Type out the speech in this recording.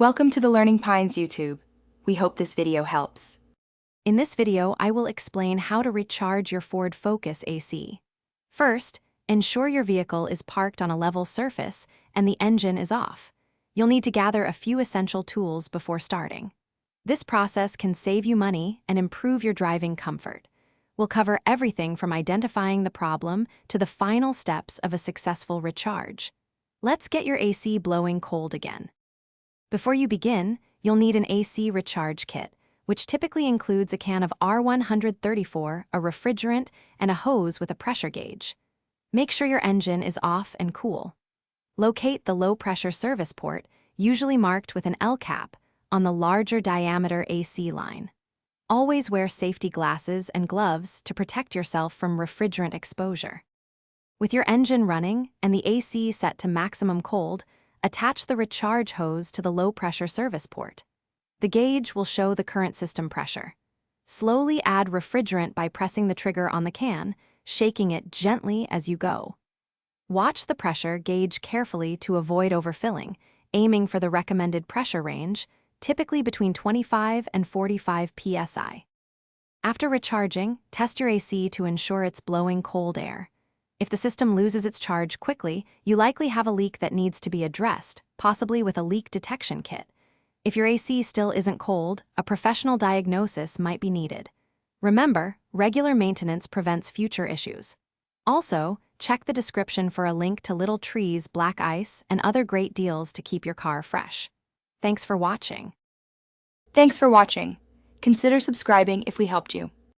Welcome to the Learning Pines YouTube. We hope this video helps. In this video, I will explain how to recharge your Ford Focus AC. First, ensure your vehicle is parked on a level surface and the engine is off. You'll need to gather a few essential tools before starting. This process can save you money and improve your driving comfort. We'll cover everything from identifying the problem to the final steps of a successful recharge. Let's get your AC blowing cold again. Before you begin, you'll need an AC recharge kit, which typically includes a can of R134, a refrigerant, and a hose with a pressure gauge. Make sure your engine is off and cool. Locate the low-pressure service port, usually marked with an L cap, on the larger diameter AC line. Always wear safety glasses and gloves to protect yourself from refrigerant exposure. With your engine running and the AC set to maximum cold, attach the recharge hose to the low-pressure service port. The gauge will show the current system pressure. Slowly add refrigerant by pressing the trigger on the can, shaking it gently as you go. Watch the pressure gauge carefully to avoid overfilling, aiming for the recommended pressure range, typically between 25 and 45 psi. After recharging, test your AC to ensure it's blowing cold air. If the system loses its charge quickly, you likely have a leak that needs to be addressed, possibly with a leak detection kit. If your AC still isn't cold, a professional diagnosis might be needed. Remember, regular maintenance prevents future issues. Also, check the description for a link to Little Tree's black ice and other great deals to keep your car fresh. Thanks for watching. Thanks for watching. Consider subscribing if we helped you.